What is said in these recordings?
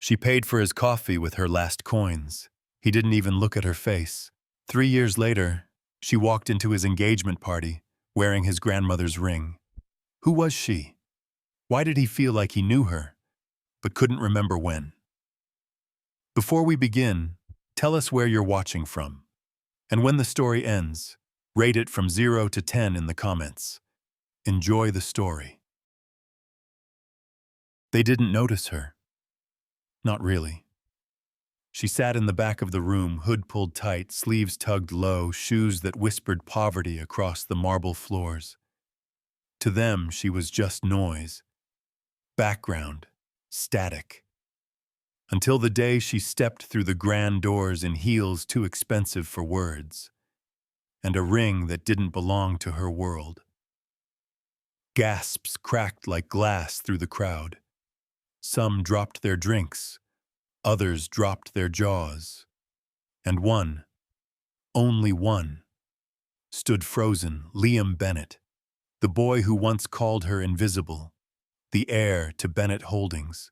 She paid for his coffee with her last coins. He didn't even look at her face. 3 years later, she walked into his engagement party, wearing his grandmother's ring. Who was she? Why did he feel like he knew her, but couldn't remember when? Before we begin, tell us where you're watching from. And when the story ends, rate it from 0 to 10 in the comments. Enjoy the story. They didn't notice her. Not really. She sat in the back of the room, hood pulled tight, sleeves tugged low, shoes that whispered poverty across the marble floors. To them, she was just noise, background, static. Until the day she stepped through the grand doors in heels too expensive for words, and a ring that didn't belong to her world. Gasps cracked like glass through the crowd. Some dropped their drinks, others dropped their jaws, and one, only one, stood frozen, Liam Bennett, the boy who once called her invisible, the heir to Bennett Holdings,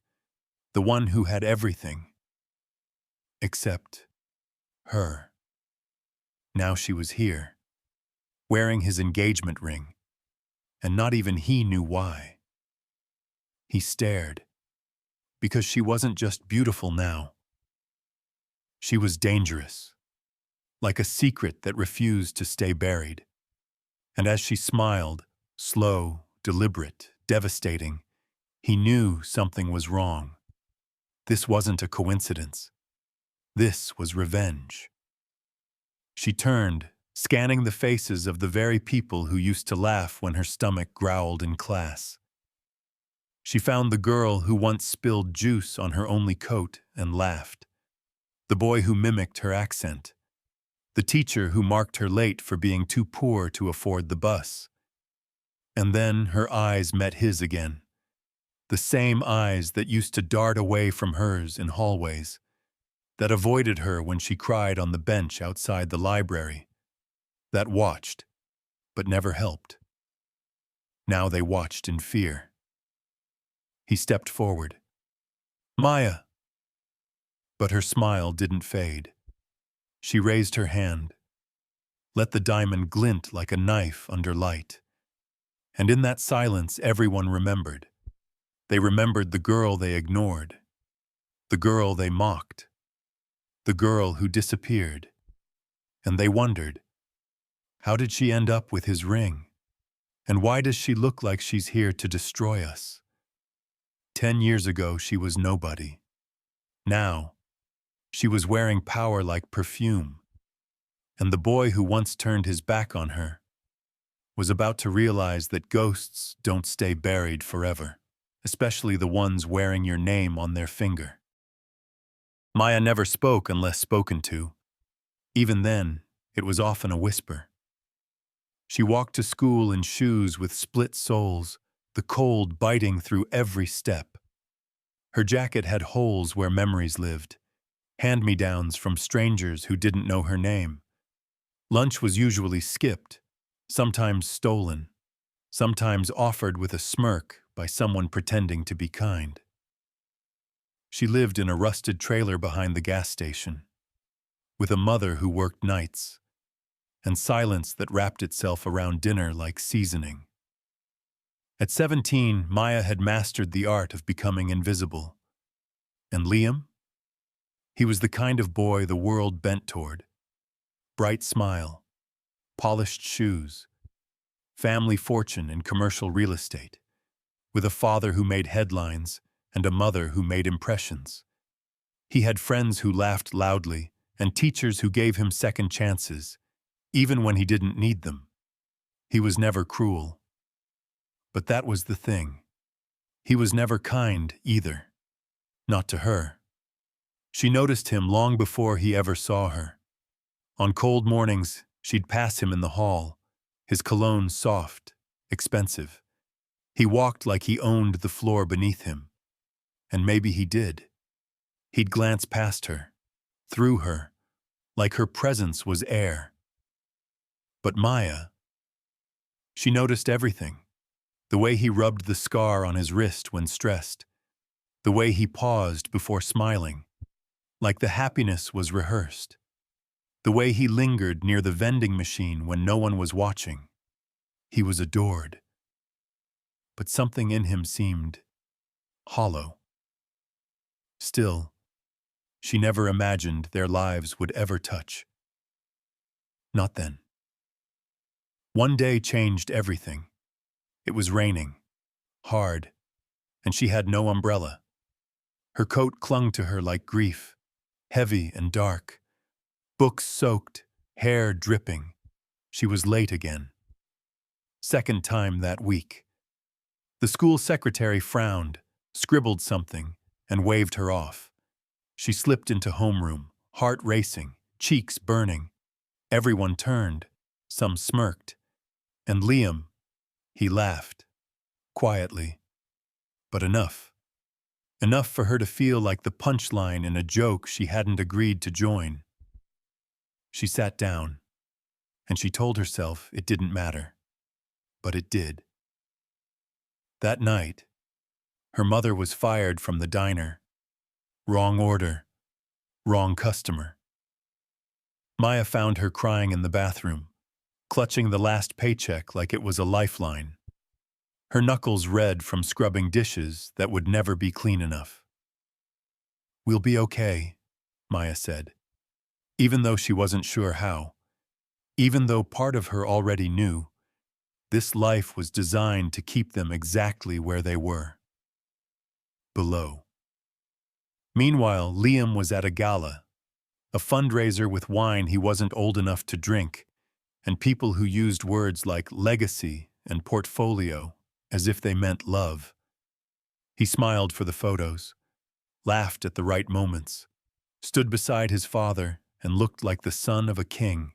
the one who had everything, except her. Now she was here, wearing his engagement ring, and not even he knew why. He stared, because she wasn't just beautiful now. She was dangerous, like a secret that refused to stay buried. And as she smiled, slow, deliberate, devastating, he knew something was wrong. This wasn't a coincidence. This was revenge. She turned, scanning the faces of the very people who used to laugh when her stomach growled in class. She found the girl who once spilled juice on her only coat and laughed, the boy who mimicked her accent, the teacher who marked her late for being too poor to afford the bus. And then her eyes met his again, the same eyes that used to dart away from hers in hallways, that avoided her when she cried on the bench outside the library, that watched, but never helped. Now they watched in fear. He stepped forward. "Maya!" But her smile didn't fade. She raised her hand, let the diamond glint like a knife under light. And in that silence, everyone remembered. They remembered the girl they ignored, the girl they mocked, the girl who disappeared. And they wondered, how did she end up with his ring? And why does she look like she's here to destroy us? 10 years ago, she was nobody. Now, she was wearing power like perfume. And the boy who once turned his back on her was about to realize that ghosts don't stay buried forever, especially the ones wearing your name on their finger. Maya never spoke unless spoken to. Even then, it was often a whisper. She walked to school in shoes with split soles, the cold biting through every step. Her jacket had holes where memories lived, hand-me-downs from strangers who didn't know her name. Lunch was usually skipped, sometimes stolen, sometimes offered with a smirk by someone pretending to be kind. She lived in a rusted trailer behind the gas station, with a mother who worked nights, and silence that wrapped itself around dinner like seasoning. At 17, Maya had mastered the art of becoming invisible. And Liam? He was the kind of boy the world bent toward. Bright smile, polished shoes, family fortune in commercial real estate, with a father who made headlines and a mother who made impressions. He had friends who laughed loudly and teachers who gave him second chances, even when he didn't need them. He was never cruel. But that was the thing. He was never kind either. Not to her. She noticed him long before he ever saw her. On cold mornings, she'd pass him in the hall, his cologne soft, expensive. He walked like he owned the floor beneath him. And maybe he did. He'd glance past her, through her, like her presence was air. But Maya, she noticed everything. The way he rubbed the scar on his wrist when stressed, The way he paused before smiling, like the happiness was rehearsed. The way he lingered near the vending machine when no one was watching. He was adored. But something in him seemed hollow. Still, she never imagined their lives would ever touch. Not then. One day changed everything. It was raining, hard, and she had no umbrella. Her coat clung to her like grief, heavy and dark. Books soaked, hair dripping. She was late again. Second time that week. The school secretary frowned, scribbled something, and waved her off. She slipped into homeroom, heart racing, cheeks burning. Everyone turned, some smirked. And Liam, he laughed, quietly. But enough. Enough for her to feel like the punchline in a joke she hadn't agreed to join. She sat down, and she told herself it didn't matter. But it did. That night, her mother was fired from the diner. Wrong order, wrong customer. Maya found her crying in the bathroom, clutching the last paycheck like it was a lifeline. Her knuckles red from scrubbing dishes that would never be clean enough. "We'll be okay," Maya said, even though she wasn't sure how. Even though part of her already knew, this life was designed to keep them exactly where they were. Below. Meanwhile, Liam was at a gala, a fundraiser with wine he wasn't old enough to drink, and people who used words like legacy and portfolio as if they meant love. He smiled for the photos, laughed at the right moments, stood beside his father and looked like the son of a king.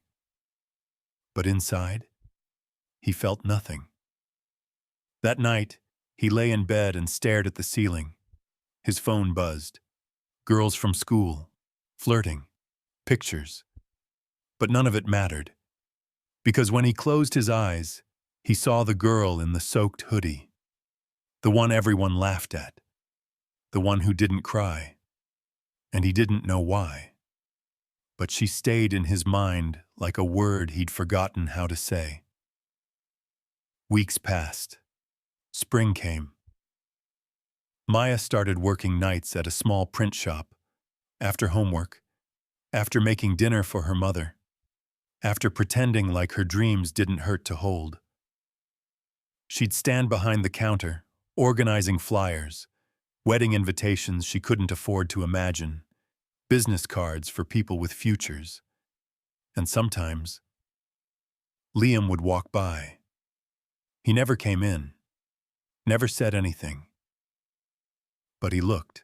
But inside, he felt nothing. That night, he lay in bed and stared at the ceiling. His phone buzzed. Girls from school, flirting, pictures. But none of it mattered. Because when he closed his eyes, he saw the girl in the soaked hoodie. The one everyone laughed at. The one who didn't cry. And he didn't know why. But she stayed in his mind like a word he'd forgotten how to say. Weeks passed. Spring came. Maya started working nights at a small print shop, after homework, after making dinner for her mother, after pretending like her dreams didn't hurt to hold. She'd stand behind the counter, organizing flyers, wedding invitations she couldn't afford to imagine, business cards for people with futures. And sometimes, Liam would walk by. He never came in, never said anything. But he looked.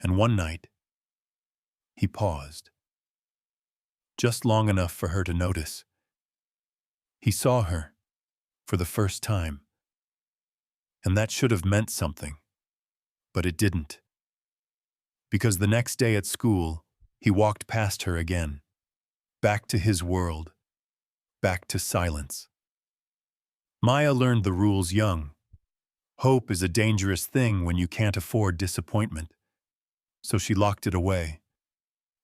And one night, he paused. Just long enough for her to notice. He saw her, for the first time. And that should have meant something. But it didn't. Because the next day at school, he walked past her again. Back to his world. Back to silence. Maya learned the rules young. Hope is a dangerous thing when you can't afford disappointment. So she locked it away.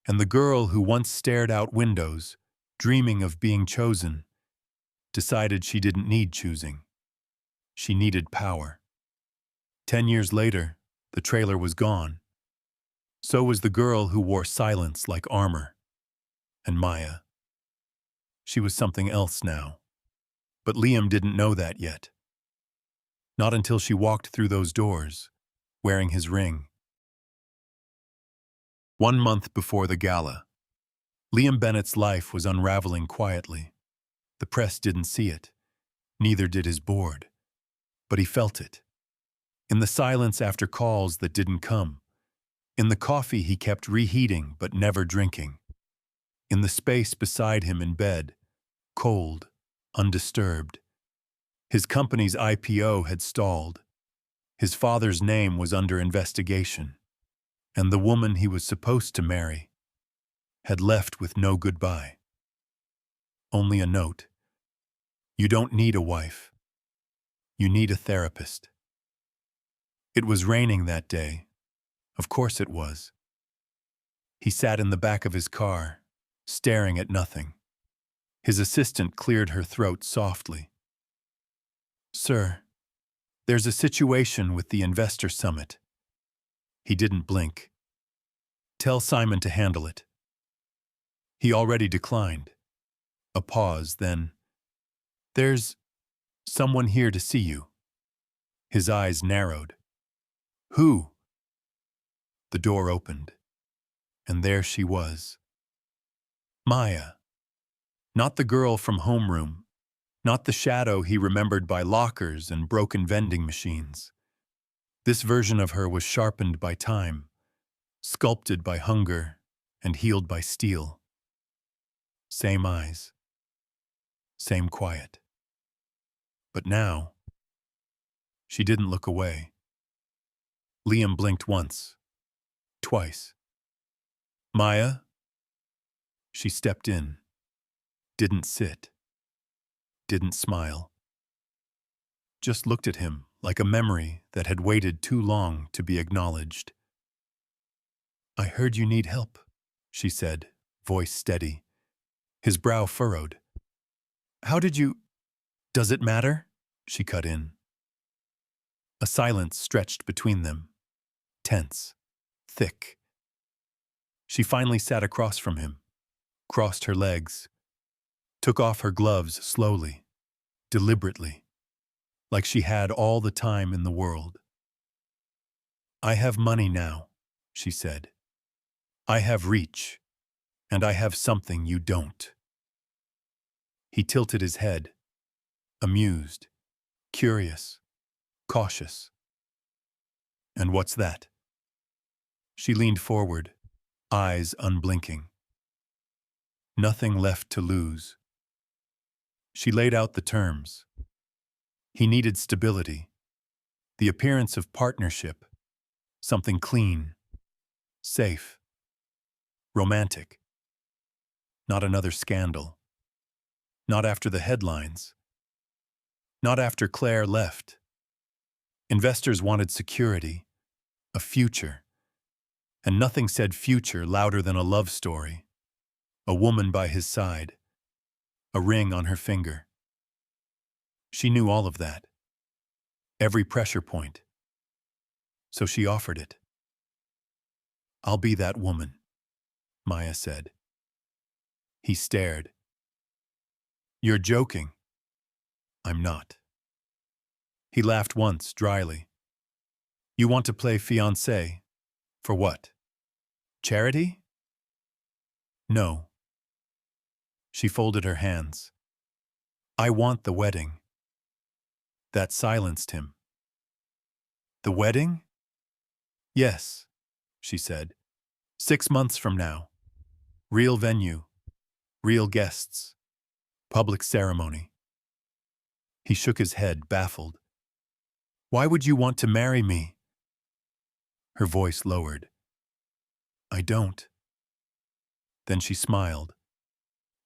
And the girl who once stared out windows, dreaming of being chosen, decided she didn't need choosing. She needed power. 10 years later, the trailer was gone. So was the girl who wore silence like armor. And Maya. She was something else now. But Liam didn't know that yet. Not until she walked through those doors, wearing his ring. 1 month before the gala, Liam Bennett's life was unraveling quietly. The press didn't see it. Neither did his board. But he felt it. In the silence after calls that didn't come. In the coffee he kept reheating but never drinking. In the space beside him in bed, cold, undisturbed. His company's IPO had stalled. His father's name was under investigation. And the woman he was supposed to marry had left with no goodbye. Only a note. You don't need a wife. You need a therapist. It was raining that day. Of course it was. He sat in the back of his car, staring at nothing. His assistant cleared her throat softly. "Sir, there's a situation with the investor summit." He didn't blink. "Tell Simon to handle it." He already declined. A pause, then, "There's someone here to see you." His eyes narrowed. "Who?" The door opened, and there she was. Maya. Not the girl from homeroom, not the shadow he remembered by lockers and broken vending machines. This version of her was sharpened by time, sculpted by hunger, and healed by steel. Same eyes, same quiet. But now, she didn't look away. Liam blinked once, twice. "Maya?" She stepped in, didn't sit, didn't smile. Just looked at him like a memory that had waited too long to be acknowledged. "I heard you need help," she said, voice steady. His brow furrowed. "How did you—" "Does it matter?" she cut in. A silence stretched between them, tense, thick. She finally sat across from him, crossed her legs, took off her gloves slowly, deliberately, like she had all the time in the world. "I have money now," she said. "I have reach, and I have something you don't." He tilted his head, amused, curious, cautious. "And what's that?" She leaned forward, eyes unblinking. Nothing left to lose. She laid out the terms. He needed stability, the appearance of partnership, something clean, safe, romantic. Not another scandal. Not after the headlines. Not after Claire left. Investors wanted security, a future. And nothing said future louder than a love story. A woman by his side. A ring on her finger. She knew all of that. Every pressure point. So she offered it. "I'll be that woman," Maya said. He stared. "You're joking." "I'm not." He laughed once, dryly. "You want to play fiancé? For what? Charity?" "No." She folded her hands. "I want the wedding." That silenced him. "The wedding?" "Yes," she said. 6 months from now. Real venue. Real guests. Public ceremony." He shook his head, baffled. "Why would you want to marry me?" Her voice lowered. "I don't." Then she smiled.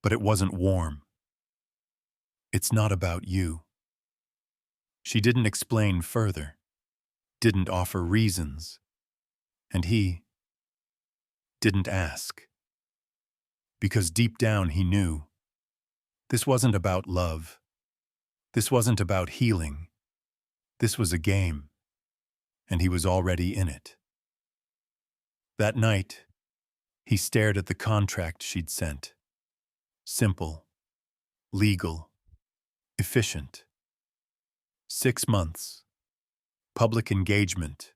But it wasn't warm. "It's not about you." She didn't explain further, didn't offer reasons, and he didn't ask. Because deep down he knew this wasn't about love. This wasn't about healing. This was a game, and he was already in it. That night, he stared at the contract she'd sent. Simple, legal, efficient. 6 months. Public engagement.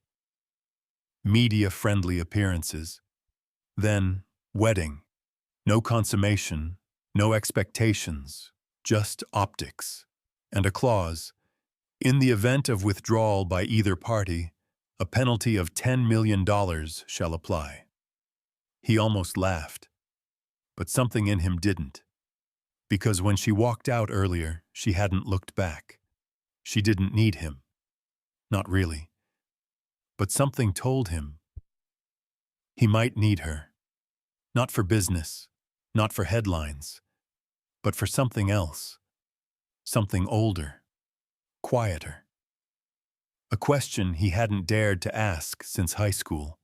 Media-friendly appearances. Then, wedding. No consummation, no expectations, just optics. And a clause, in the event of withdrawal by either party, a penalty of $10 million shall apply. He almost laughed, but something in him didn't. Because when she walked out earlier, she hadn't looked back. She didn't need him. Not really. But something told him he might need her. Not for business, not for headlines, but for something else. Something older, quieter. A question he hadn't dared to ask since high school.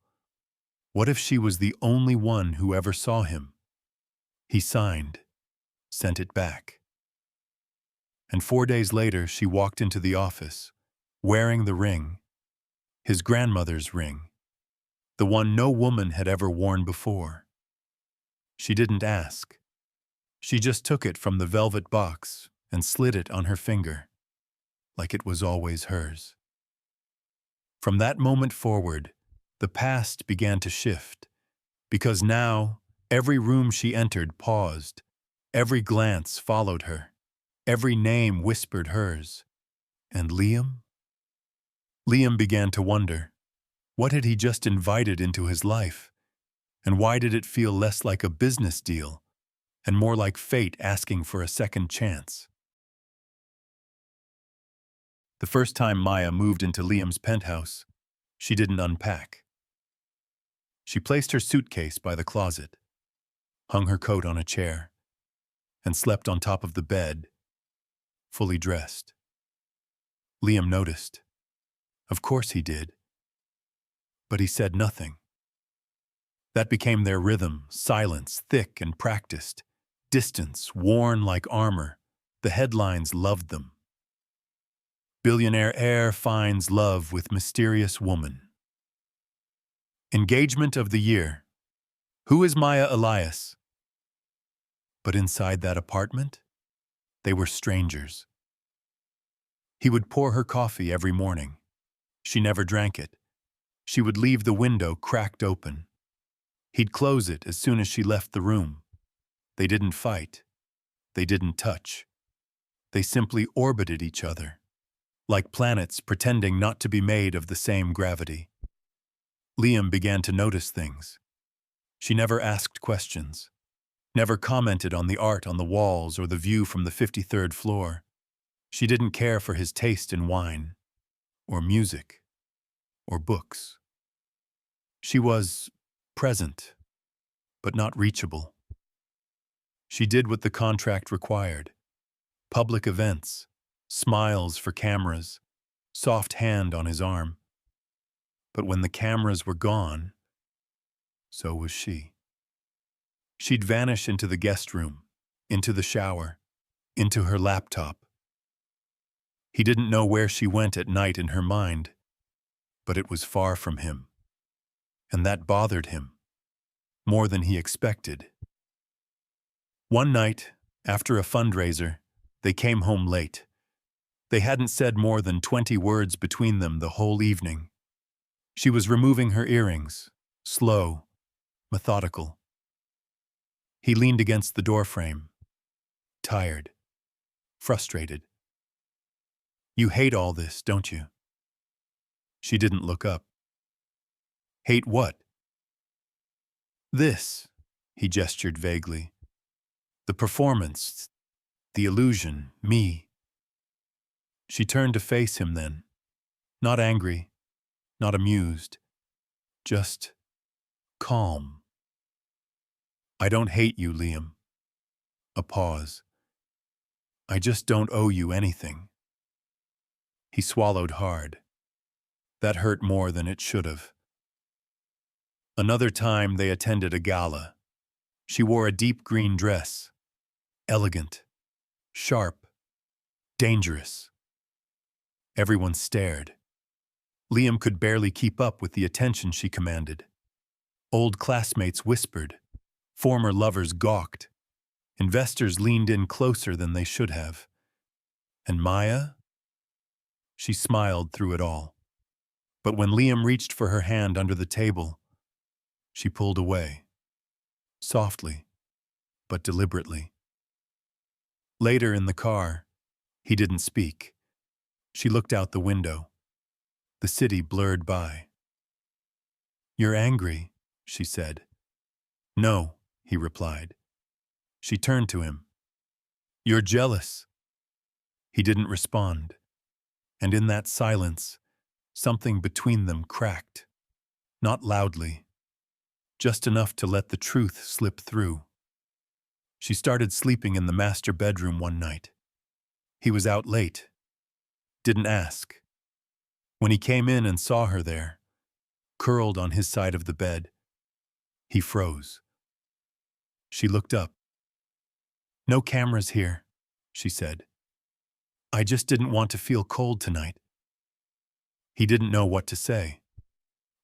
What if she was the only one who ever saw him? He signed, sent it back. And 4 days later, she walked into the office, wearing the ring, his grandmother's ring, the one no woman had ever worn before. She didn't ask. She just took it from the velvet box and slid it on her finger, like it was always hers. From that moment forward, the past began to shift, because now every room she entered paused, every glance followed her, every name whispered hers. And Liam? Liam began to wonder, what had he just invited into his life? And why did it feel less like a business deal and more like fate asking for a second chance? The first time Maya moved into Liam's penthouse, she didn't unpack. She placed her suitcase by the closet, hung her coat on a chair, and slept on top of the bed, fully dressed. Liam noticed. Of course he did. But he said nothing. That became their rhythm, silence, thick and practiced, distance, worn like armor. The headlines loved them. Billionaire heir finds love with mysterious woman. Engagement of the year. Who is Maya Elias? But inside that apartment, they were strangers. He would pour her coffee every morning. She never drank it. She would leave the window cracked open. He'd close it as soon as she left the room. They didn't fight. They didn't touch. They simply orbited each other, like planets pretending not to be made of the same gravity. Liam began to notice things. She never asked questions, never commented on the art on the walls or the view from the 53rd floor. She didn't care for his taste in wine, or music, or books. She was present, but not reachable. She did what the contract required. Public events, smiles for cameras, soft hand on his arm. But when the cameras were gone, so was she. She'd vanish into the guest room, into the shower, into her laptop. He didn't know where she went at night in her mind, but it was far from him. And that bothered him, more than he expected. One night, after a fundraiser, they came home late. They hadn't said more than 20 words between them the whole evening. She was removing her earrings, slow, methodical. He leaned against the doorframe, tired, frustrated. You hate all this, don't you? She didn't look up. Hate what? This, he gestured vaguely. The performance, the illusion, me. She turned to face him then, not angry, not amused, just calm. I don't hate you, Liam. A pause. I just don't owe you anything. He swallowed hard. That hurt more than it should have. Another time they attended a gala. She wore a deep green dress. Elegant, sharp, dangerous. Everyone stared. Liam could barely keep up with the attention she commanded. Old classmates whispered. Former lovers gawked. Investors leaned in closer than they should have. And Maya? She smiled through it all. But when Liam reached for her hand under the table, she pulled away. Softly, but deliberately. Later in the car, he didn't speak. She looked out the window. The city blurred by. You're angry, she said. No, he replied. She turned to him. You're jealous. He didn't respond. And in that silence, something between them cracked. Not loudly, just enough to let the truth slip through. She started sleeping in the master bedroom one night. He was out late. Didn't ask. When he came in and saw her there, curled on his side of the bed, he froze. She looked up. "No cameras here," she said. "I just didn't want to feel cold tonight." He didn't know what to say,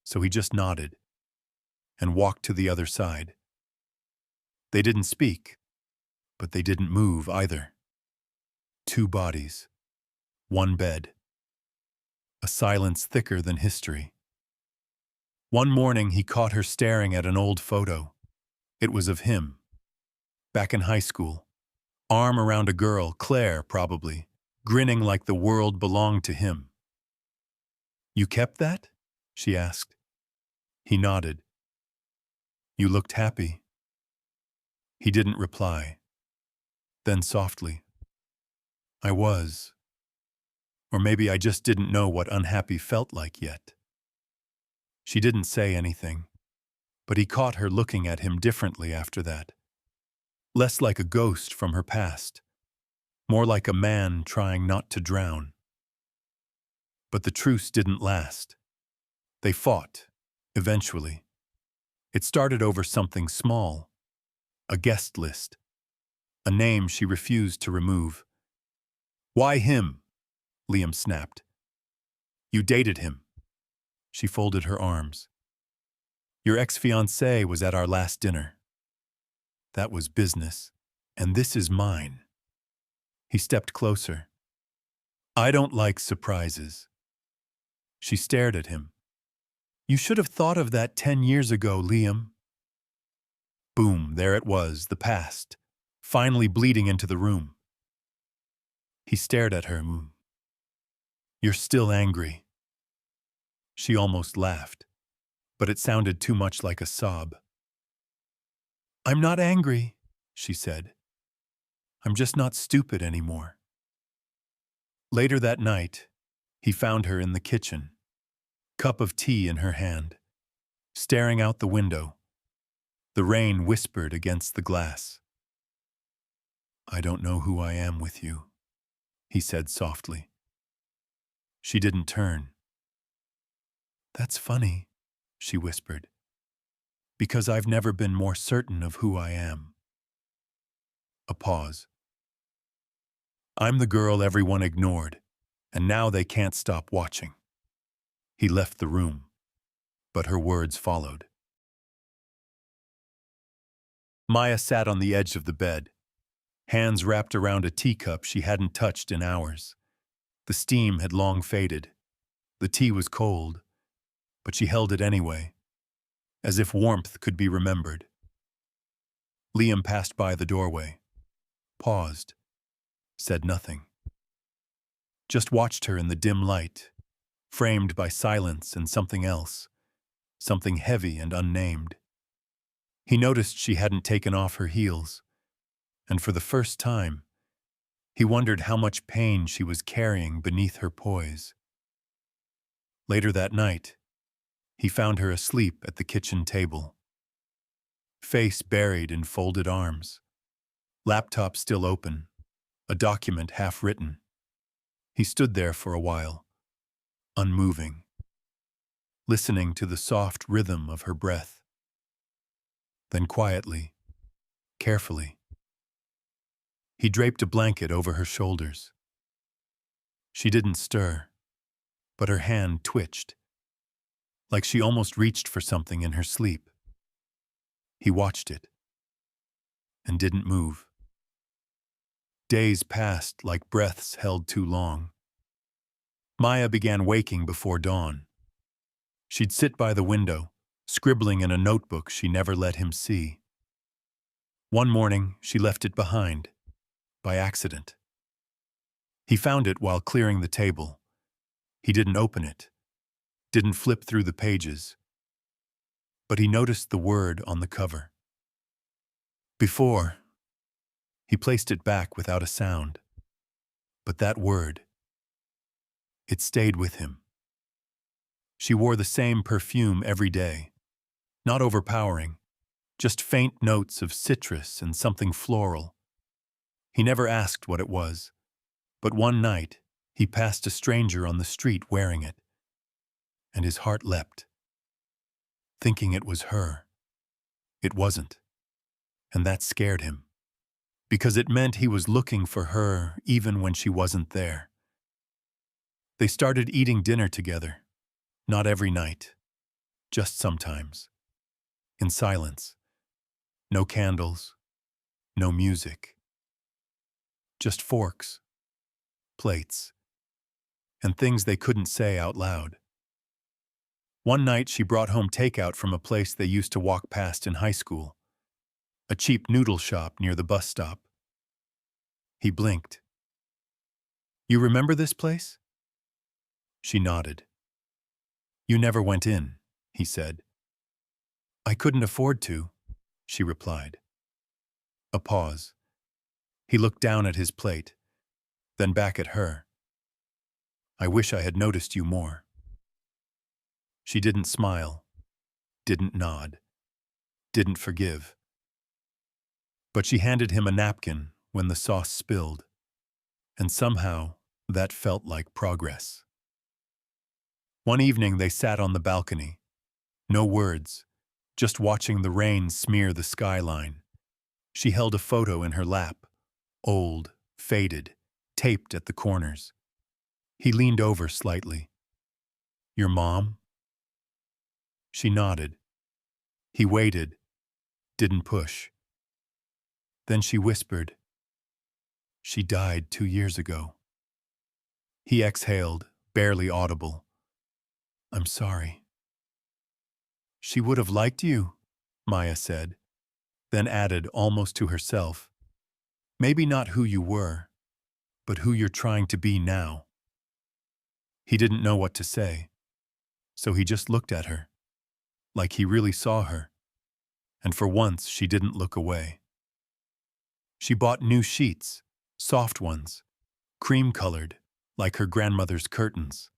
so he just nodded and walked to the other side. They didn't speak, but they didn't move either. Two bodies, one bed, a silence thicker than history. One morning he caught her staring at an old photo. It was of him, back in high school, arm around a girl, Claire probably, grinning like the world belonged to him. "You kept that?" she asked. He nodded. "You looked happy." He didn't reply. Then softly, "I was. Or maybe I just didn't know what unhappy felt like yet." She didn't say anything, but he caught her looking at him differently after that. Less like a ghost from her past, more like a man trying not to drown. But the truce didn't last. They fought, eventually. It started over something small, a guest list, a name she refused to remove. "Why him?" Liam snapped. "You dated him." She folded her arms. "Your ex-fiancé was at our last dinner." "That was business, and this is mine." He stepped closer. "I don't like surprises." She stared at him. "You should have thought of that 10 years ago, Liam." Boom, there it was, the past, finally bleeding into the room. He stared at her. "You're still angry." She almost laughed, but it sounded too much like a sob. "I'm not angry," she said. "I'm just not stupid anymore." Later that night, he found her in the kitchen, cup of tea in her hand, staring out the window. The rain whispered against the glass. "I don't know who I am with you," he said softly. She didn't turn. "That's funny," she whispered, "because I've never been more certain of who I am." A pause. "I'm the girl everyone ignored, and now they can't stop watching." He left the room, but her words followed. Maya sat on the edge of the bed, hands wrapped around a teacup she hadn't touched in hours. The steam had long faded. The tea was cold, but she held it anyway, as if warmth could be remembered. Liam passed by the doorway, paused, said nothing. Just watched her in the dim light, framed by silence and something else, something heavy and unnamed. He noticed she hadn't taken off her heels, and for the first time, he wondered how much pain she was carrying beneath her poise. Later that night, he found her asleep at the kitchen table, face buried in folded arms, laptop still open, a document half written. He stood there for a while, unmoving, listening to the soft rhythm of her breath. Then quietly, carefully, he draped a blanket over her shoulders. She didn't stir, but her hand twitched, like she almost reached for something in her sleep. He watched it, and didn't move. Days passed like breaths held too long. Maya began waking before dawn. She'd sit by the window, scribbling in a notebook she never let him see. One morning, she left it behind, by accident. He found it while clearing the table. He didn't open it, didn't flip through the pages, but he noticed the word on the cover. Before, he placed it back without a sound. But that word, it stayed with him. She wore the same perfume every day, not overpowering, just faint notes of citrus and something floral. He never asked what it was, but one night he passed a stranger on the street wearing it. and his heart leapt, thinking it was her. It wasn't, and that scared him, because it meant he was looking for her even when she wasn't there. They started eating dinner together, not every night, just sometimes, in silence. No candles, no music, just forks, plates, and things they couldn't say out loud. One night she brought home takeout from a place they used to walk past in high school, a cheap noodle shop near the bus stop. He blinked. "You remember this place?" She nodded. "You never went in," he said. "I couldn't afford to," she replied. A pause. He looked down at his plate, then back at her. "I wish I had noticed you more." She didn't smile, didn't nod, didn't forgive. But she handed him a napkin when the sauce spilled, and somehow that felt like progress. One evening they sat on the balcony, no words, just watching the rain smear the skyline. She held a photo in her lap, old, faded, taped at the corners. He leaned over slightly. "Your mom?" She nodded. He waited, didn't push. Then she whispered, "She died 2 years ago." He exhaled, barely audible. "I'm sorry." "She would have liked you," Maya said, then added almost to herself, "Maybe not who you were, but who you're trying to be now." He didn't know what to say, so he just looked at her, like he really saw her, and for once she didn't look away. She bought new sheets, soft ones, cream-colored, like her grandmother's curtains.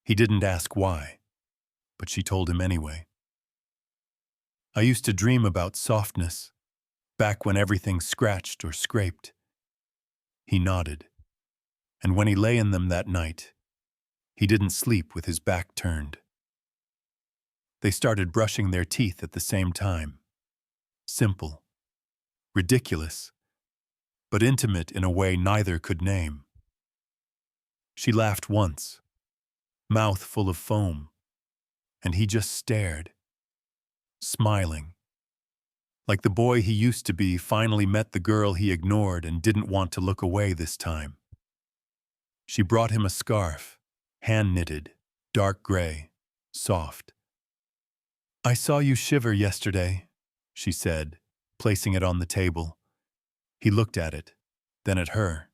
He didn't ask why, but she told him anyway. "I used to dream about softness, back when everything scratched or scraped." He nodded, and when he lay in them that night, he didn't sleep with his back turned. They started brushing their teeth at the same time. Simple, ridiculous, but intimate in a way neither could name. She laughed once, mouth full of foam, and he just stared, smiling, like the boy he used to be finally met the girl he ignored and didn't want to look away this time. She brought him a scarf, hand-knitted, dark gray, soft. "I saw you shiver yesterday," she said, placing it on the table. He looked at it, then at her.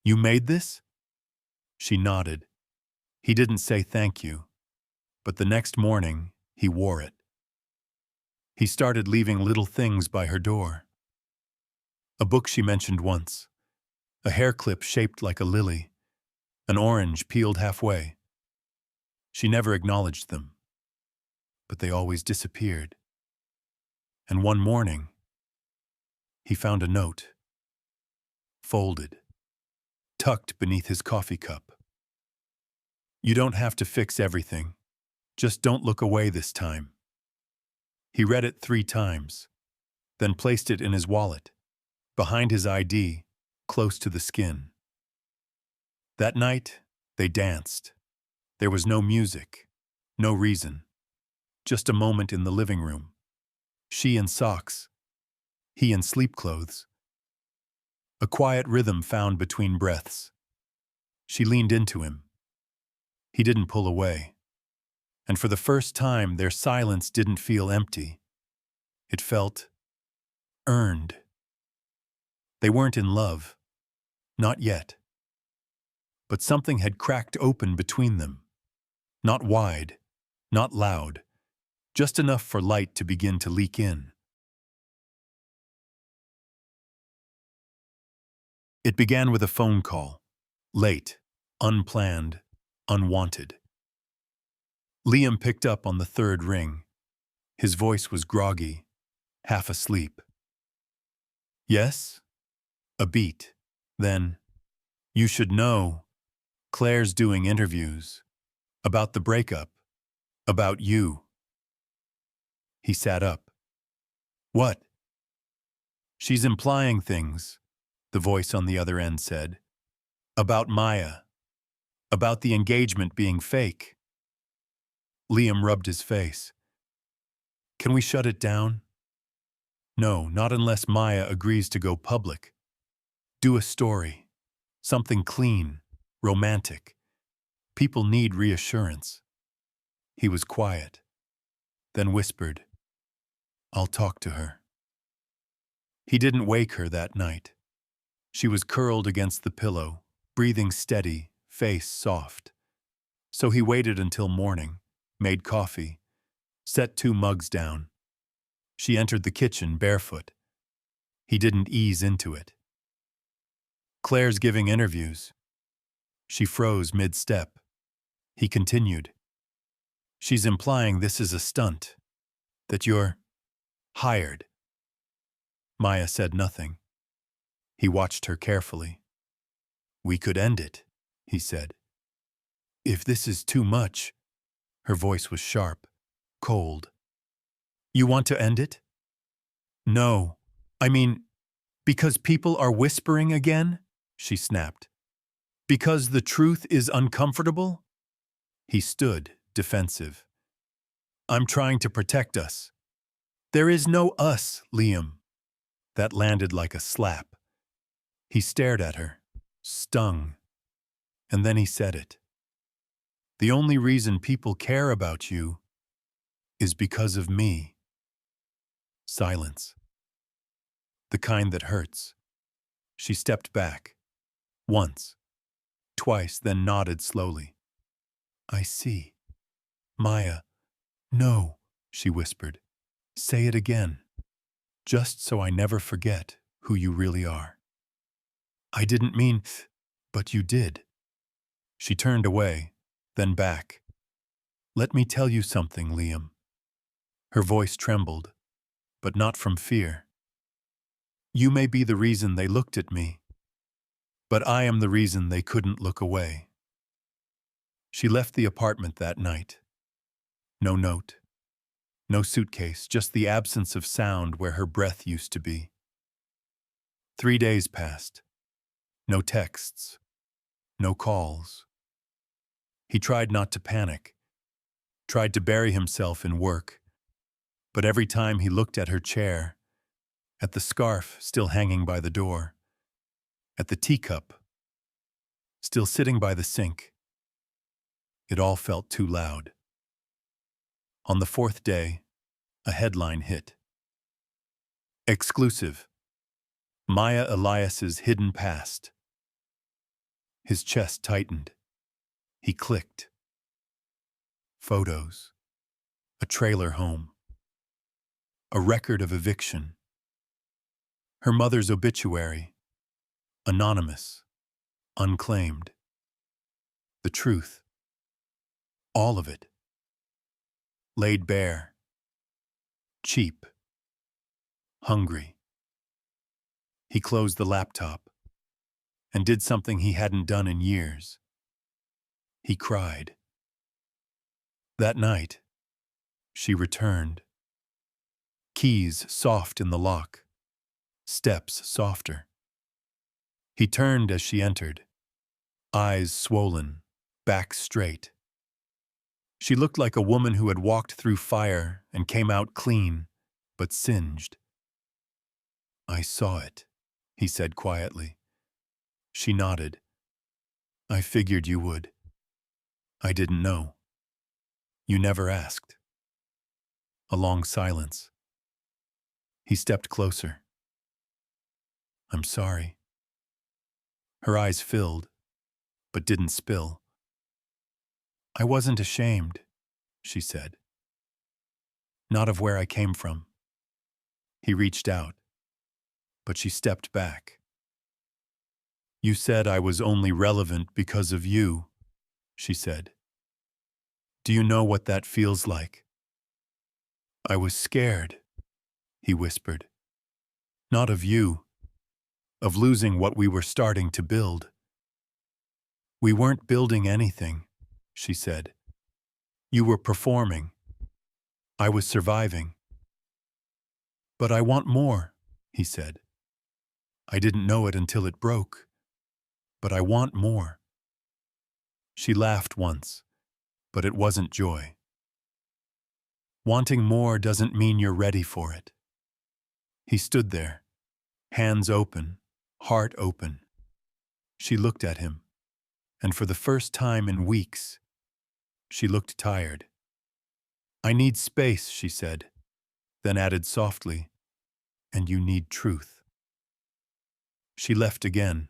"You made this?" She nodded. He didn't say thank you, but the next morning he wore it. He started leaving little things by her door. A book she mentioned once, a hair clip shaped like a lily, an orange peeled halfway. She never acknowledged them, but they always disappeared. And one morning, he found a note, folded, tucked beneath his coffee cup. "You don't have to fix everything. Just don't look away this time." He read it 3 times, then placed it in his wallet, behind his ID, close to the skin. That night, they danced. There was no music, no reason, just a moment in the living room. She in socks, he in sleep clothes. A quiet rhythm found between breaths. She leaned into him. He didn't pull away. And for the first time, their silence didn't feel empty. It felt earned. They weren't in love. Not yet. But something had cracked open between them. Not wide, not loud, just enough for light to begin to leak in. It began with a phone call. Late, unplanned, unwanted. Liam picked up on the 3rd ring. His voice was groggy, half asleep. "Yes?" A beat. Then, "You should know. Claire's doing interviews." About the breakup. About you. He sat up. What? She's implying things, the voice on the other end said. About Maya. About the engagement being fake. Liam rubbed his face. Can we shut it down? No, not unless Maya agrees to go public. Do a story. Something clean, romantic. People need reassurance. He was quiet, then whispered, I'll talk to her. He didn't wake her that night. She was curled against the pillow, breathing steady, face soft. So he waited until morning, made coffee, set 2 mugs down. She entered the kitchen barefoot. He didn't ease into it. Claire's giving interviews. She froze mid-step. He continued. She's implying this is a stunt, that you're hired. Maya said nothing. He watched her carefully. We could end it, he said. If this is too much, her voice was sharp, cold. You want to end it? No, I mean, because people are whispering again, she snapped. Because the truth is uncomfortable? He stood, defensive. I'm trying to protect us. There is no us, Liam. That landed like a slap. He stared at her, stung, and then he said it. The only reason people care about you is because of me. Silence. The kind that hurts. She stepped back. Once. Twice, then nodded slowly. I see. Maya. No, she whispered. Say it again. Just so I never forget who you really are. I didn't mean, but you did. She turned away, then back. Let me tell you something, Liam. Her voice trembled, but not from fear. You may be the reason they looked at me, but I am the reason they couldn't look away. She left the apartment that night. No note. No suitcase, just the absence of sound where her breath used to be. 3 days passed. No texts. No calls. He tried not to panic. Tried to bury himself in work. But every time he looked at her chair, at the scarf still hanging by the door, at the teacup still sitting by the sink, it all felt too loud. On the 4th day, a headline hit. Exclusive. Maya Elias's hidden past. His chest tightened. He clicked. Photos. A trailer home. A record of eviction. Her mother's obituary. Anonymous. Unclaimed. The truth. All of it. Laid bare. Cheap. Hungry. He closed the laptop and did something he hadn't done in years. He cried. That night, she returned. Keys soft in the lock. Steps softer. He turned as she entered. Eyes swollen, back straight. She looked like a woman who had walked through fire and came out clean, but singed. I saw it, he said quietly. She nodded. I figured you would. I didn't know. You never asked. A long silence. He stepped closer. I'm sorry. Her eyes filled, but didn't spill. I wasn't ashamed, she said. Not of where I came from. He reached out, but she stepped back. You said I was only relevant because of you, she said. Do you know what that feels like? I was scared, he whispered. Not of you, of losing what we were starting to build. We weren't building anything, she said. You were performing. I was surviving. But I want more, he said. I didn't know it until it broke. But I want more. She laughed once, but it wasn't joy. Wanting more doesn't mean you're ready for it. He stood there, hands open, heart open. She looked at him, and for the first time in weeks, she looked tired. I need space, she said, then added softly, and you need truth. She left again.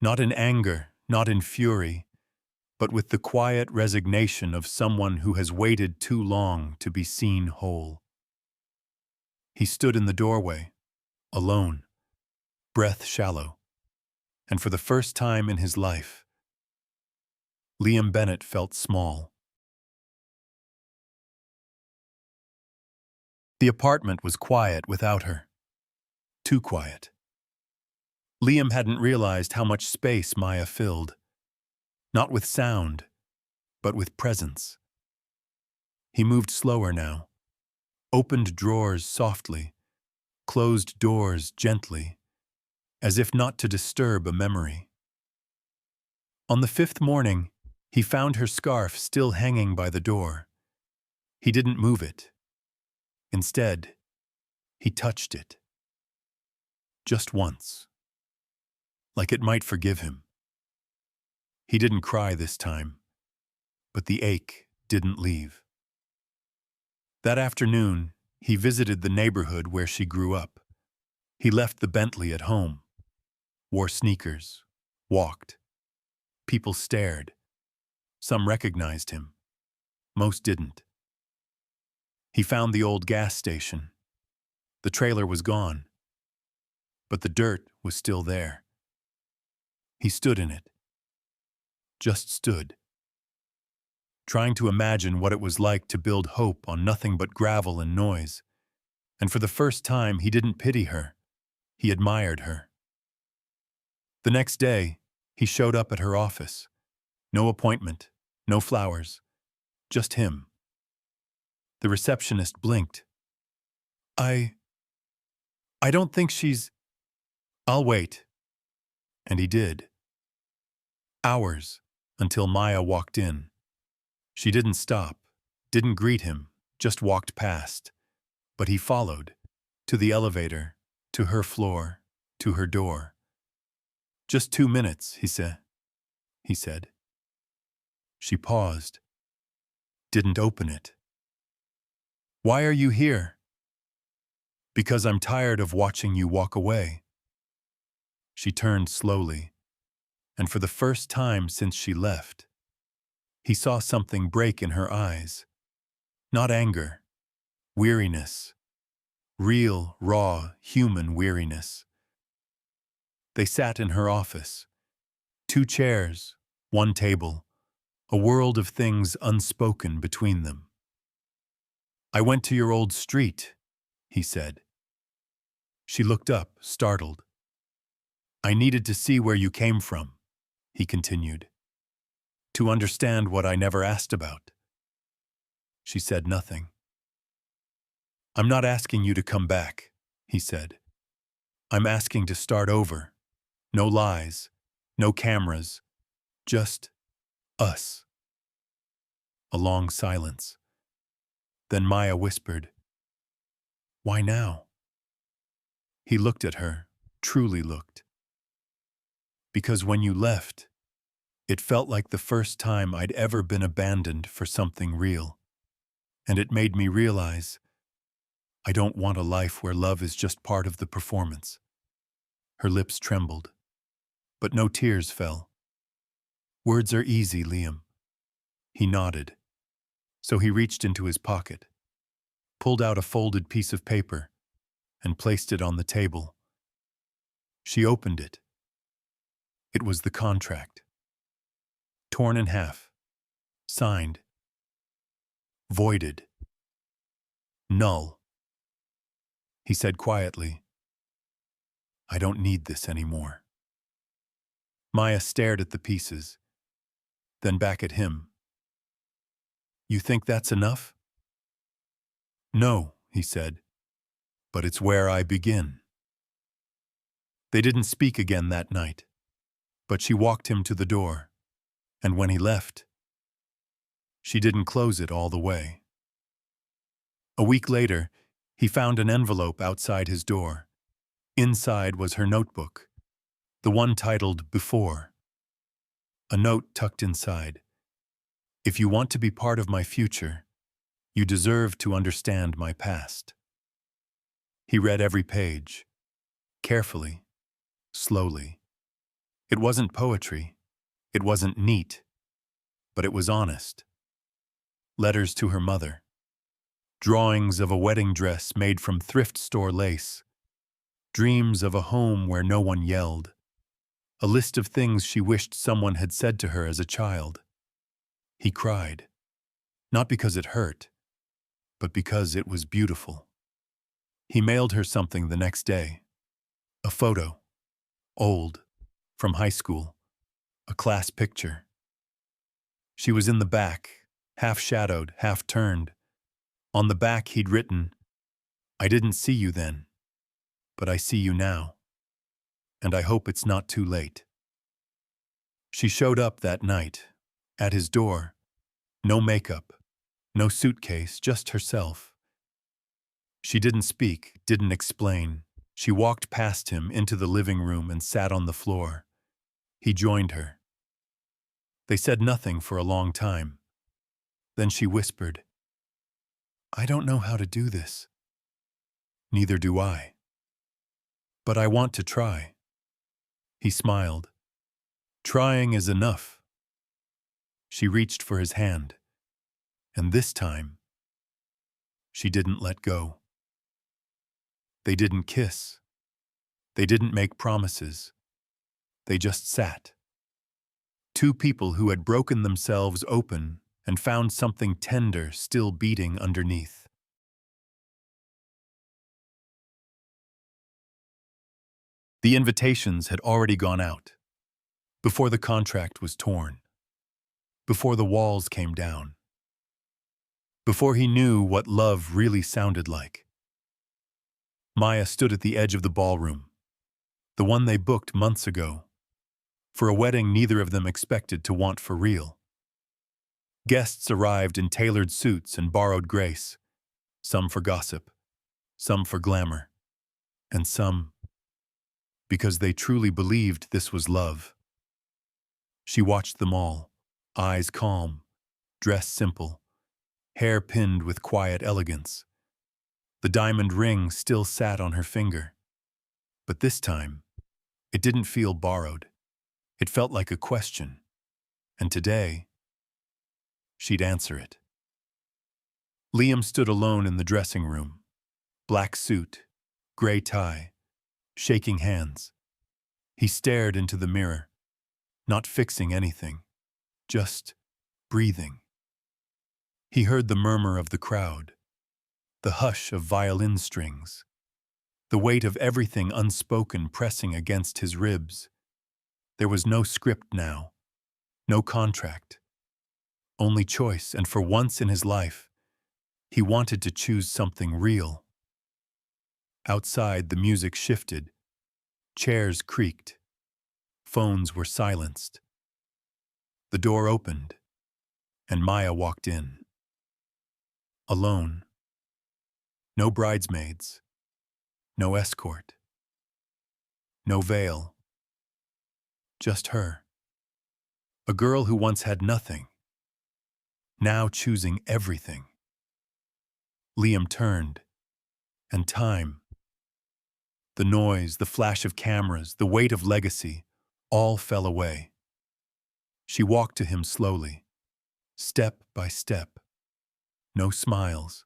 Not in anger, not in fury, but with the quiet resignation of someone who has waited too long to be seen whole. He stood in the doorway, alone, breath shallow, and for the first time in his life, Liam Bennett felt small. The apartment was quiet without her. Too quiet. Liam hadn't realized how much space Maya filled. Not with sound, but with presence. He moved slower now, opened drawers softly, closed doors gently, as if not to disturb a memory. On the 5th morning, he found her scarf still hanging by the door. He didn't move it. Instead, he touched it. Just once. Like it might forgive him. He didn't cry this time, but the ache didn't leave. That afternoon, he visited the neighborhood where she grew up. He left the Bentley at home, wore sneakers, walked. People stared. Some recognized him. Most didn't. He found the old gas station. The trailer was gone, but the dirt was still there. He stood in it. Just stood. Trying to imagine what it was like to build hope on nothing but gravel and noise. And for the first time, he didn't pity her. He admired her. The next day, he showed up at her office. No appointment, no flowers, just him. The receptionist blinked. I don't think she's... I'll wait. And he did. Hours, until Maya walked in. She didn't stop, didn't greet him, just walked past. But he followed, to the elevator, to her floor, to her door. Just 2 minutes, he said. She paused, didn't open it. Why are you here? Because I'm tired of watching you walk away. She turned slowly, and for the first time since she left, he saw something break in her eyes. Not anger, weariness, real, raw, human weariness. They sat in her office. 2 chairs, 1 table, a world of things unspoken between them. I went to your old street, he said. She looked up, startled. I needed to see where you came from, he continued, to understand what I never asked about. She said nothing. I'm not asking you to come back, he said. I'm asking to start over. No lies, no cameras, just us. A long silence. Then Maya whispered, Why now? He looked at her, truly looked. Because when you left, it felt like the first time I'd ever been abandoned for something real. And it made me realize I don't want a life where love is just part of the performance. Her lips trembled, but no tears fell. Words are easy, Liam. He nodded. So he reached into his pocket, pulled out a folded piece of paper, and placed it on the table. She opened it. It was the contract. Torn in half. Signed. Voided. Null. He said quietly, I don't need this anymore. Maya stared at the pieces, then back at him. You think that's enough? No, he said, but it's where I begin. They didn't speak again that night, but she walked him to the door, and when he left, she didn't close it all the way. A week later, he found an envelope outside his door. Inside was her notebook, the one titled Before. A note tucked inside. If you want to be part of my future, you deserve to understand my past. He read every page, carefully, slowly. It wasn't poetry, it wasn't neat, but it was honest. Letters to her mother. Drawings of a wedding dress made from thrift store lace. Dreams of a home where no one yelled. A list of things she wished someone had said to her as a child. He cried, not because it hurt, but because it was beautiful. He mailed her something the next day. A photo, old, from high school, a class picture. She was in the back, half shadowed, half turned. On the back he'd written, I didn't see you then, but I see you now, and I hope it's not too late. She showed up that night, at his door. No makeup, no suitcase, just herself. She didn't speak, didn't explain. She walked past him into the living room and sat on the floor. He joined her. They said nothing for a long time. Then she whispered, I don't know how to do this. Neither do I. But I want to try. He smiled. Trying is enough. She reached for his hand, and this time, she didn't let go. They didn't kiss. They didn't make promises. They just sat. Two people who had broken themselves open and found something tender still beating underneath. The invitations had already gone out, before the contract was torn, before the walls came down, before he knew what love really sounded like. Maya stood at the edge of the ballroom, the one they booked months ago, for a wedding neither of them expected to want for real. Guests arrived in tailored suits and borrowed grace, some for gossip, some for glamour, and some because they truly believed this was love. She watched them all, eyes calm, dress simple, hair pinned with quiet elegance. The diamond ring still sat on her finger, but this time, it didn't feel borrowed. It felt like a question, and today, she'd answer it. Liam stood alone in the dressing room, black suit, gray tie, shaking hands. He stared into the mirror, not fixing anything, just breathing. He heard the murmur of the crowd, the hush of violin strings, the weight of everything unspoken pressing against his ribs. There was no script now, no contract, only choice, and for once in his life, he wanted to choose something real. Outside, the music shifted. Chairs creaked. Phones were silenced. The door opened, and Maya walked in. Alone. No bridesmaids. No escort. No veil. Just her. A girl who once had nothing, now choosing everything. Liam turned, and time, the noise, the flash of cameras, the weight of legacy, all fell away. She walked to him slowly, step by step. No smiles,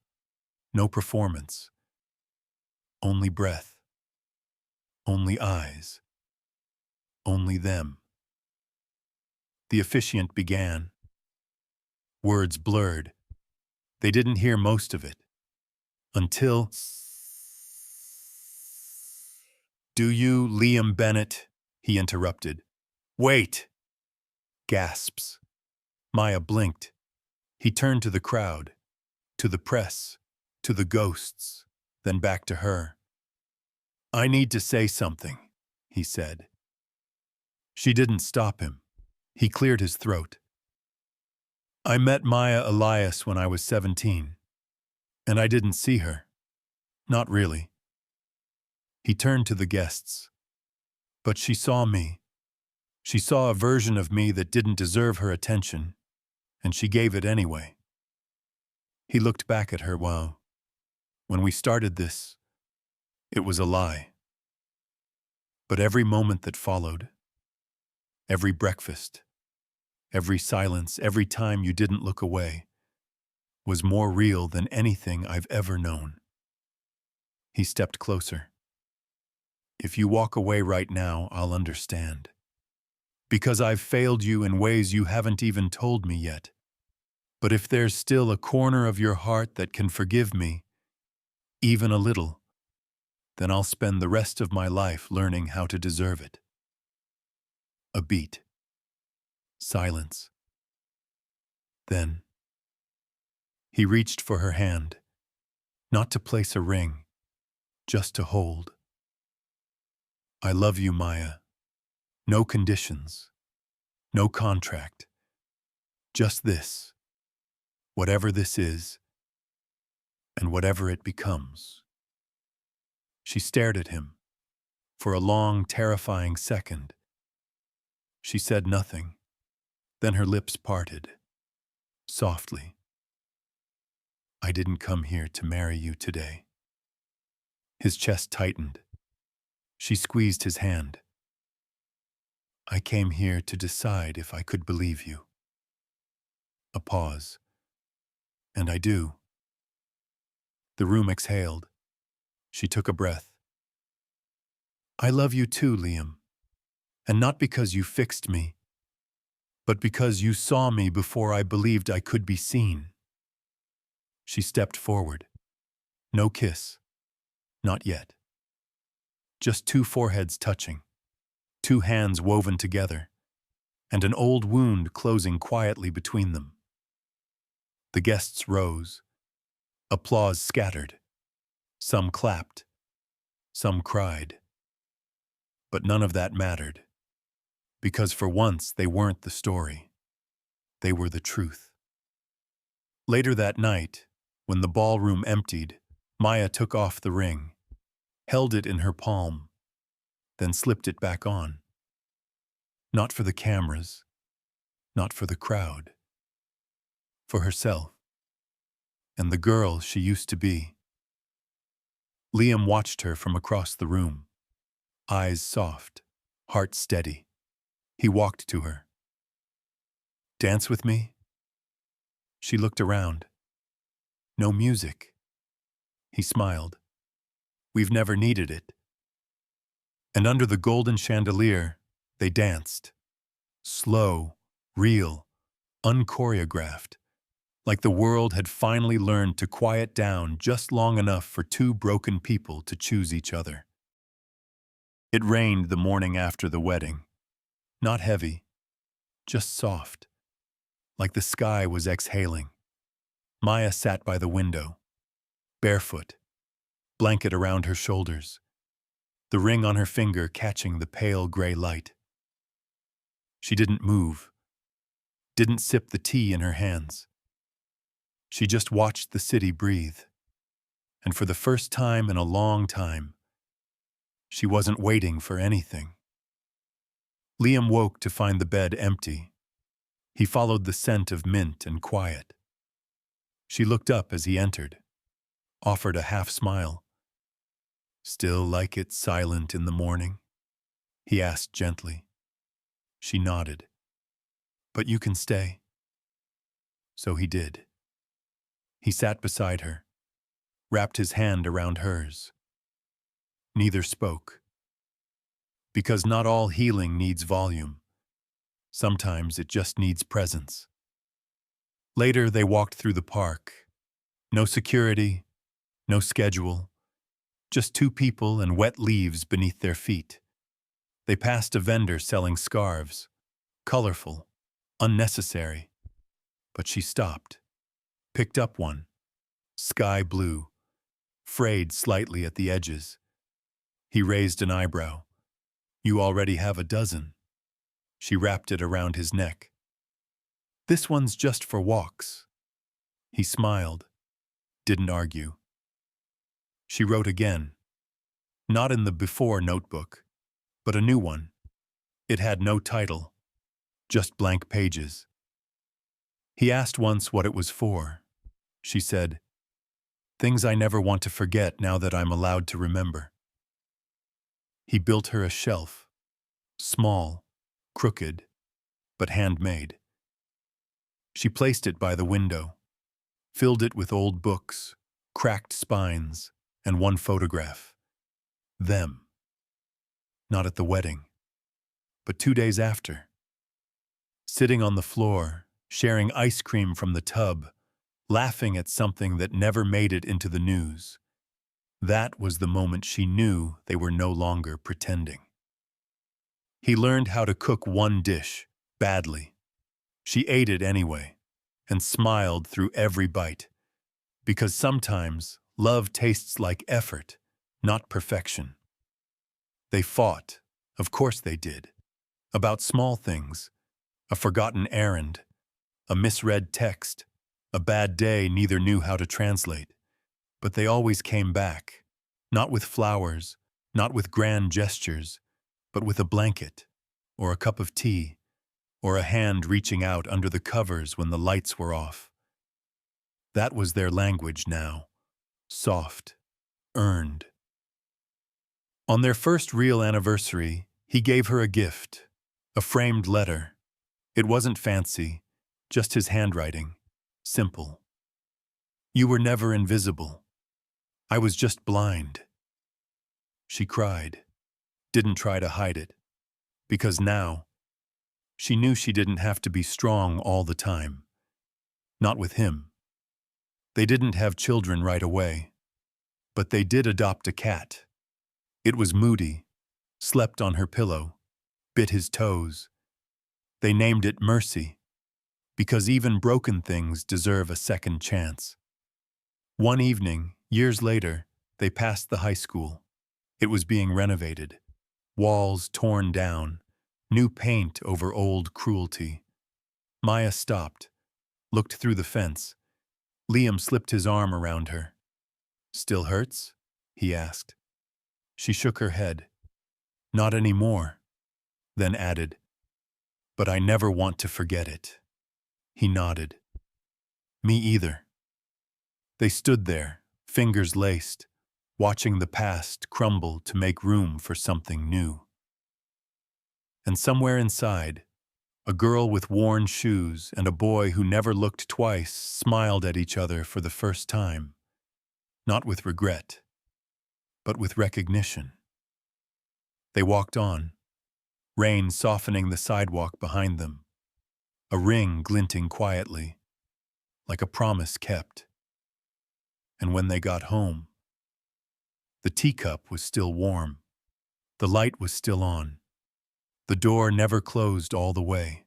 no performance. Only breath, only eyes, only them. The officiant began. Words blurred. They didn't hear most of it. Until... Do you, Liam Bennett? He interrupted. Wait! Gasps. Maya blinked. He turned to the crowd, to the press, to the ghosts, then back to her. "I need to say something," he said. She didn't stop him. He cleared his throat. "I met Maya Elias when I was 17, and I didn't see her. Not really." He turned to the guests. "But she saw me. She saw a version of me that didn't deserve her attention, and she gave it anyway." He looked back at her. "Wow. When we started this, it was a lie. But every moment that followed, every breakfast, every silence, every time you didn't look away, was more real than anything I've ever known." He stepped closer. "If you walk away right now, I'll understand. Because I've failed you in ways you haven't even told me yet. But if there's still a corner of your heart that can forgive me, even a little, then I'll spend the rest of my life learning how to deserve it." A beat. Silence. Then he reached for her hand, not to place a ring, just to hold. "I love you, Maya. No conditions, no contract. Just this, whatever this is, and whatever it becomes." She stared at him for a long, terrifying second. She said nothing. Then her lips parted, softly. "I didn't come here to marry you today." His chest tightened. She squeezed his hand. "I came here to decide if I could believe you." A pause. "And I do." The room exhaled. She took a breath. "I love you too, Liam. And not because you fixed me, but because you saw me before I believed I could be seen." She stepped forward. No kiss. Not yet. Just two foreheads touching, two hands woven together, and an old wound closing quietly between them. The guests rose. Applause scattered. Some clapped. Some cried. But none of that mattered, because for once they weren't the story. They were the truth. Later that night, when the ballroom emptied, Maya took off the ring, held it in her palm, then slipped it back on. Not for the cameras, not for the crowd. For herself, and the girl she used to be. Liam watched her from across the room, eyes soft, heart steady. He walked to her. "Dance with me?" She looked around. No music. He smiled. "We've never needed it." And under the golden chandelier, they danced. Slow, real, unchoreographed, like the world had finally learned to quiet down just long enough for two broken people to choose each other. It rained the morning after the wedding. Not heavy, just soft, like the sky was exhaling. Maya sat by the window, barefoot, blanket around her shoulders, the ring on her finger catching the pale gray light. She didn't move, didn't sip the tea in her hands. She just watched the city breathe. And for the first time in a long time, she wasn't waiting for anything. Liam woke to find the bed empty. He followed the scent of mint and quiet. She looked up as he entered, offered a half smile. "Still like it silent in the morning?" he asked gently. She nodded. "But you can stay." So he did. He sat beside her, wrapped his hand around hers. Neither spoke. Because not all healing needs volume. Sometimes it just needs presence. Later, they walked through the park. No security, no schedule, just two people and wet leaves beneath their feet. They passed a vendor selling scarves, colorful, unnecessary. But she stopped. picked up one, sky blue, frayed slightly at the edges. He raised an eyebrow. "You already have a dozen." She wrapped it around his neck. "This one's just for walks." He smiled, didn't argue. She wrote again, not in the before notebook, but a new one. It had no title, just blank pages. He asked once what it was for. She said, "Things I never want to forget now that I'm allowed to remember." He built her a shelf, small, crooked, but handmade. She placed it by the window, filled it with old books, cracked spines, and one photograph. Them. Not at the wedding, but 2 days after. Sitting on the floor, sharing ice cream from the tub, laughing at something that never made it into the news. That was the moment she knew they were no longer pretending. He learned how to cook one dish, badly. She ate it anyway, and smiled through every bite. Because sometimes love tastes like effort, not perfection. They fought, of course they did, about small things, a forgotten errand, a misread text, a bad day neither knew how to translate. But they always came back, not with flowers, not with grand gestures, but with a blanket, or a cup of tea, or a hand reaching out under the covers when the lights were off. That was their language now, soft, earned. On their first real anniversary, he gave her a gift, a framed letter. It wasn't fancy, just his handwriting, simple. "You were never invisible. I was just blind." She cried, didn't try to hide it, because now she knew she didn't have to be strong all the time. Not with him. They didn't have children right away, but they did adopt a cat. It was moody, slept on her pillow, bit his toes. They named it Mercy, because even broken things deserve a second chance. One evening, years later, they passed the high school. It was being renovated. Walls torn down, new paint over old cruelty. Maya stopped, looked through the fence. Liam slipped his arm around her. "Still hurts?" he asked. She shook her head. "Not anymore," then added, "But I never want to forget it." He nodded. "Me either." They stood there, fingers laced, watching the past crumble to make room for something new. And somewhere inside, a girl with worn shoes and a boy who never looked twice smiled at each other for the first time, not with regret, but with recognition. They walked on, rain softening the sidewalk behind them, a ring glinting quietly, like a promise kept. And when they got home, the teacup was still warm, the light was still on, the door never closed all the way.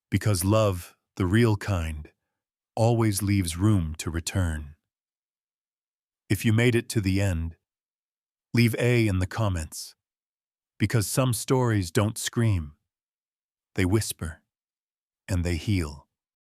Because love, the real kind, always leaves room to return. If you made it to the end, leave A in the comments, because some stories don't scream, they whisper, and they heal.